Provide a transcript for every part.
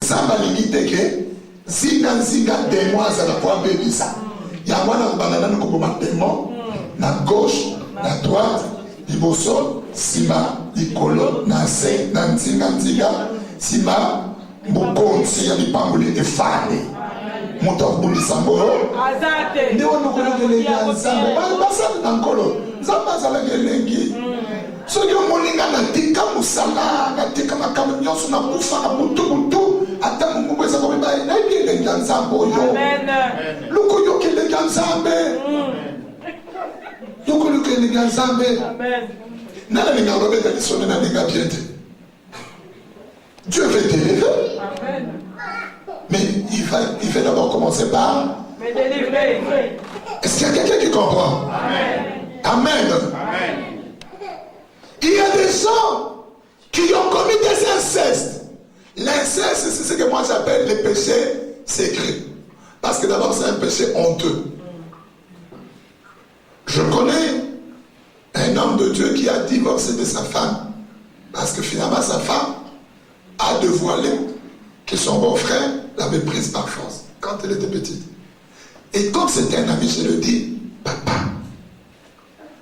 Zamba limite que zinga demois à la fois bébisa. Il y a moi dans le banana comme démon, na gauche, na droite, liboso, sima, likolo, na se, na nzinga, sima, mokonzi ya lipanguli efane. Moto bulisa ngolo. Azate. Ndio wanokole ya nzambe. Basa na ngolo. Nzamba za la gelengi. So yo molinga na tika musala, na tika makamu nyonso na kufa na mutu ata mungu kweza kwa baba na ile ya nzambe yo. Amen. Luko yo kele ya nzambe. Luko kele ya nzambe. Amen. Nana ninga robeta lisone na ninga piete. Dieu veut t'élever. Amen. Mais il fait d'abord commencer par Me délivrer. Est-ce qu'il y a quelqu'un qui comprend? Amen. Amen. Amen. Il y a des gens qui ont commis des incestes. L'inceste, c'est ce que moi j'appelle les péchés secrets. Parce que d'abord, c'est un péché honteux. Je connais un homme de Dieu qui a divorcé de sa femme. Parce que finalement, sa femme a dévoilé que son beau-frère l'avait prise par force quand elle était petite. Et comme c'était un ami, je lui dis, papa,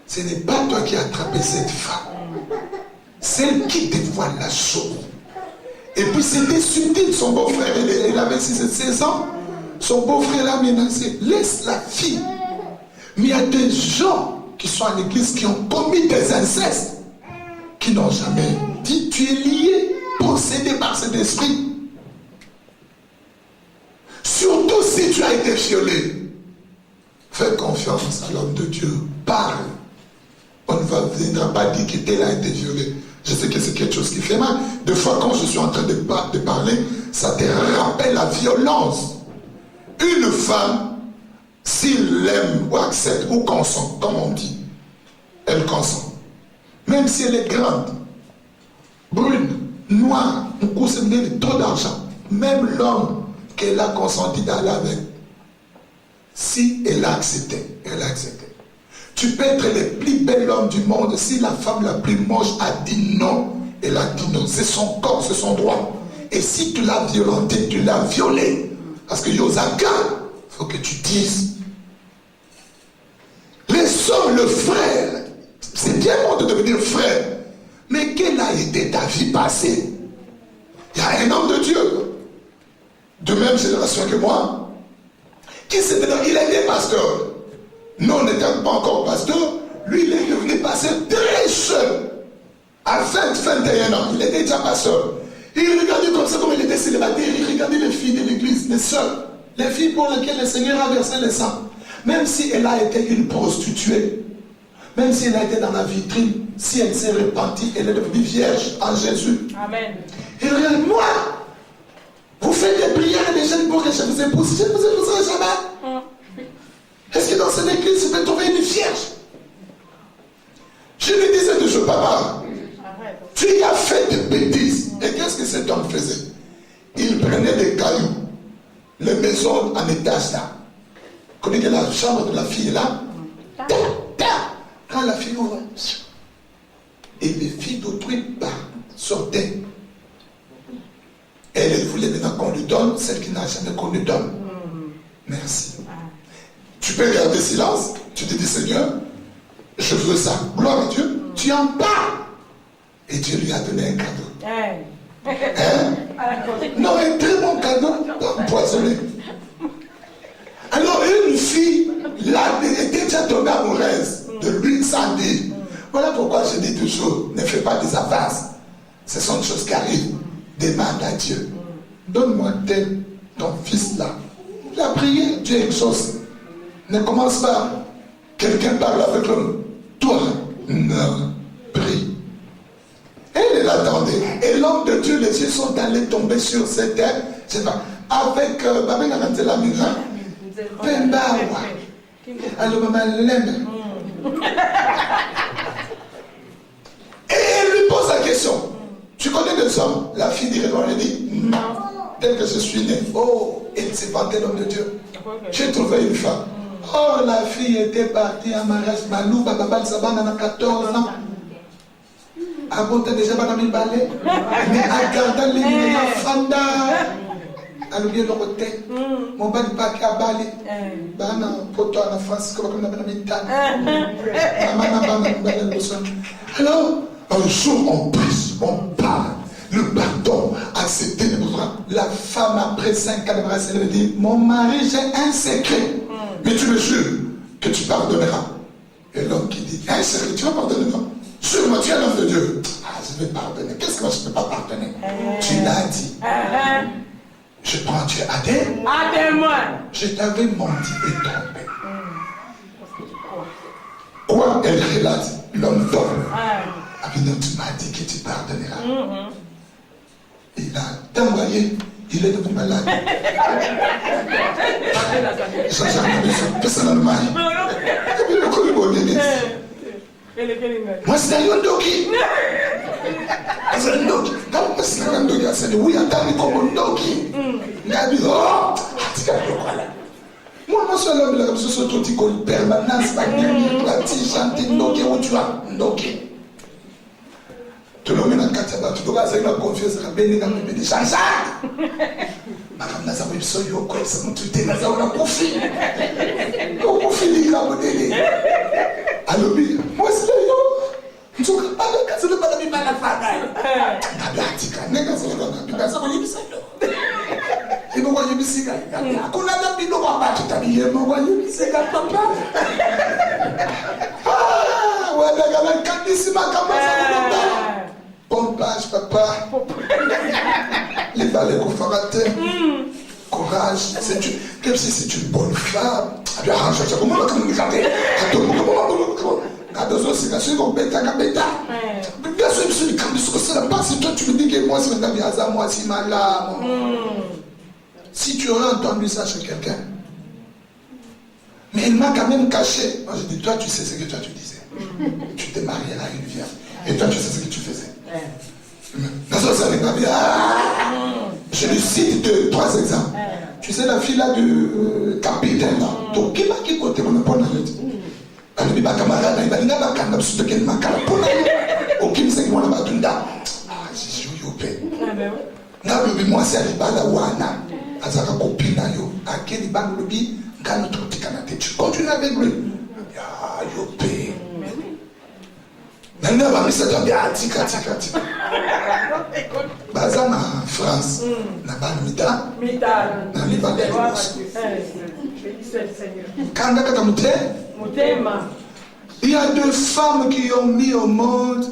ce n'est pas toi qui as attrapé cette femme. Celle qui dévoile la chose. Et puis c'était subtil, son beau-frère, il avait 16 ans. Son beau-frère l'a menacé. Laisse la fille. Mais il y a des gens qui sont à l'église qui ont commis des incestes, qui n'ont jamais dit tu es lié, possédé par cet esprit. Surtout si tu as été violé. Fais confiance à l'homme de Dieu. Parle. On ne viendra pas dire que tel a été violé. Je sais que c'est quelque chose qui fait mal. Des fois, quand je suis en train de parler, ça te rappelle la violence. Une femme, s'il aime ou accepte ou consent, comme on dit, elle consent. Même si elle est grande, brune, noire, on consomme trop d'argent. Même l'homme qu'elle a consenti d'aller avec, si elle a accepté, elle a accepté. Tu peux être le plus bel homme du monde, si la femme la plus moche a dit non, elle a dit non. C'est son corps, c'est son droit. Et si tu l'as violenté, tu l'as violé. Parce que Yosaka, il faut que tu dises. Les hommes, le frère, c'est bien bon de devenir frère. Mais quelle a été ta vie passée? Il y a un homme de Dieu, de même génération que moi, qui s'était dans, il était pasteur. Nous, on n'était pas encore pasteur. Lui, il est devenu pasteur très jeune. À 21 ans, il était déjà pasteur. Il regardait comme ça, comme il était célibataire. Il regardait les filles de l'église, les sœurs. Les filles pour lesquelles le Seigneur a versé le sang. Même si elle a été une prostituée, même si elle a été dans la vitrine, si elle s'est repentie, elle est devenue vierge en Jésus. Amen. Il regarde, moi, vous faites des prières et des jeûnes pour que je vous épouse. Je ne vous épouserai jamais. Est-ce que dans cette église, vous pouvez trouver une vierge? Je lui disais toujours, papa, tu as fait des bêtises. Et qu'est-ce que cet homme faisait? Il prenait des cailloux, les maisons en étage là. Vous connaissez la chambre de la fille là? Quand la fille ouvre, et les filles d'autrui sortaient. Elle voulait maintenant qu'on lui donne celle qui n'a jamais connu d'homme. Merci. Tu peux garder silence. Tu te dis, Seigneur, je veux ça. Gloire à Dieu. Tu en parles. Et Dieu lui a donné un cadeau. Hein? Non, un très bon cadeau, pas empoisonné. Alors, une fille, était déjà tombée amoureuse de lui sans dire. Voilà pourquoi je dis toujours, ne fais pas des avances. Ce sont des choses qui arrivent. Demande à Dieu. Donne-moi tel, ton fils là. Il a prié, Dieu exauce. Ne commence pas. Quelqu'un parle avec l'homme. Toi, non, prie. Elle l'attendait. Et l'homme de Dieu, les yeux sont allés tomber sur cette terre. Je sais pas. Avec la Mira. Pembawa. Alors, maman l'aime. Et elle lui pose la question. Tu connais des hommes? La fille dit, elle dit, non. Tel que je suis né. Oh, il s'est vanté l'homme de Dieu. J'ai trouvé une femme. Oh, la fille était partie à Marais Malou, Bababal Sabana à 14 ans. À côté déjà, Madame Balé. Mais à gardant les Fanda. alobi eloko te mobali mpe ake abali bana poto na france kobakona bana mitano mama na bana mobali liboso. Alors un jour on prie, on parle, le pardon, accepter les besoins. La femme après 5 ans de mariage, elle dit, mon mari, j'ai un secret, mais tu me jures que tu pardonneras. Et l'homme qui dit, un secret, tu vas pardonner, non? Jure-moi, tu es l'homme de Dieu. Ah, je vais pardonner. Qu'est-ce que moi je ne peux pas pardonner? Tu l'as dit. Je prends Dieu à moi. Je t'avais menti et trompé. Quoi? Elle relate l'homme d'homme. Ah mais non, tu m'as dit que tu pardonneras. Il a t'envoyé, il est devenu malade. Personnellement. Et puis le coup de bon bébé. Moi c'est un ndoki. C'est un ndoki. Quand c'est un ndoki, c'est de oui, attends, comme un ndoki. Nabi, oh, tu as le quoi là. Moi, je suis l'homme de la société qui permanence, pas de pratique, chanter, ndoki, où tu as ndoki. Tu l'as mis dans le quartier, tu dois avoir la confiance, tu dois avoir la confiance, madame naza webiso yoko esa mutu te naza wana kofi kofi likamodele alobi mwesile yo ntuka bala kasele bala mi bala fana ngabatika nega solo ngabika sa koyibisa yo ibo koyibisika akuna da bino kwa bathu tabiye mo koyibisika papa wala kala kanisi makamasa kuba pompage papa les balais qu'on fera terre. Courage, même si c'est une bonne femme. Elle a arrangé ça. Comment on va regarder? Bien sûr, je suis comme ça. Pas si toi tu me dis que moi, c'est un hasard, moi, c'est malade. Si tu aurais entendu ça chez quelqu'un. Mais il m'a quand même caché. Moi, je dis, toi, tu sais ce que toi tu disais. Tu t'es marié à une vierge. Et toi, tu sais ce que tu faisais. Je lui cite 3 exemples. Tu sais, la fille là du capitaine, donc qui m'a qui côté mon apport dans le dit. Elle dit, ma camarade, il va dire, ma camarade, je suis ma camarade, ok, mais c'est moi la batunda. Ah, j'ai joué au pays. Moi, c'est la wana. Azaka copine, yo. À quel bang le bi, quand notre petit canapé, tu continues avec lui. Ah, yo pays. Nana ba misa tambia tika. Baza na France. Na ba mita. Na mi ba de. Kanda kata mutema. Il y a 2 femmes qui ont mis au monde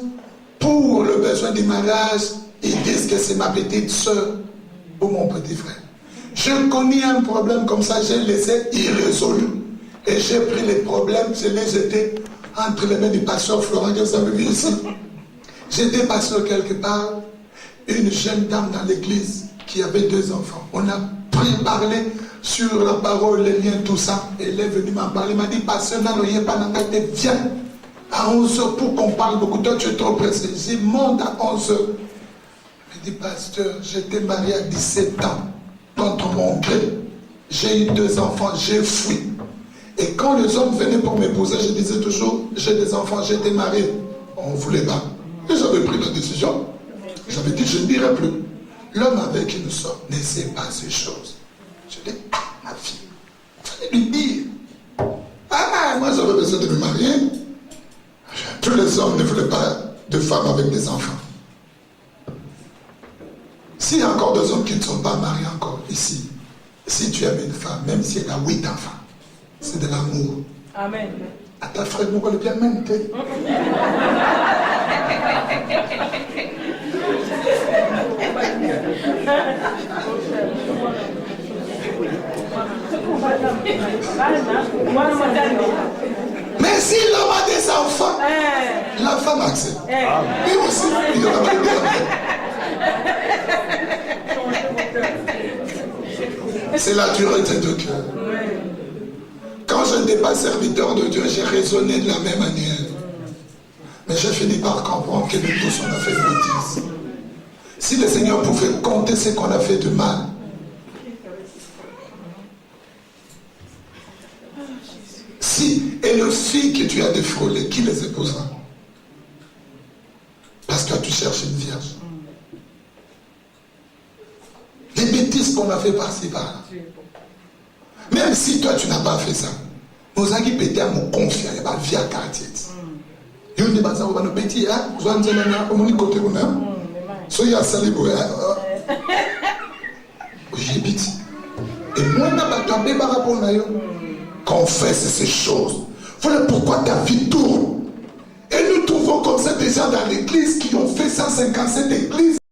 pour le besoin du mariage. Ils disent que c'est ma petite soeur ou mon petit frère. Je connais un problème comme ça, j'ai laissé irrésolu. Et j'ai pris les problèmes, je les jetés entre les mains du pasteur Florent, que vous avez vu ici. J'étais pasteur quelque part, une jeune dame dans l'église qui avait 2 enfants. On a parlé sur la parole, les liens, tout ça. Elle est venue m'en parler, elle m'a dit, pasteur, viens à 11h pour qu'on parle beaucoup. Toi, tu es trop pressé. J'ai monte à 11h. Elle dit, pasteur, j'étais marié à 17 ans, contre mon gré. J'ai eu 2 enfants, j'ai fui. Et quand les hommes venaient pour m'épouser, je disais toujours, j'ai des enfants, j'ai été marié. On ne voulait pas. Et j'avais pris la décision. J'avais dit, je ne dirai plus. L'homme avec qui nous sommes ne sait pas ces choses. Je dis, ah, ma fille, il fallait lui dire. Ah, moi j'avais besoin de me marier. Tous les hommes ne voulaient pas de femmes avec des enfants. S'il y a encore 2 hommes qui ne sont pas mariés encore ici, si tu aimes une femme, même si elle a 8 enfants, c'est de l'amour. Amen. À ta frère, nous le bien même. Mais si l'homme a des enfants, la femme accepte. Mais aussi, il aura pas de. C'est la dureté de cœur. Quand je n'étais pas serviteur de Dieu, j'ai raisonné de la même manière. Mais j'ai fini par comprendre que nous tous on a fait une bêtise. Si le Seigneur pouvait compter ce qu'on a fait de mal, si et les filles que tu as défrôlées, qui les épousera? Parce que tu cherches une vierge. Les bêtises ce qu'on a fait par-ci par-là. Même si toi tu n'as pas fait ça, nous avons pété à mon confiant, il y a pas vie à quartier. Il y a des bâtiments qui vont nous péter, vous allez dire, on va nous côté, soyez à Salibou. J'habite. Et moi, quand on fait ces choses, voilà pourquoi ta vie tourne. Et nous trouvons comme ça des gens dans l'église qui ont fait 157 églises.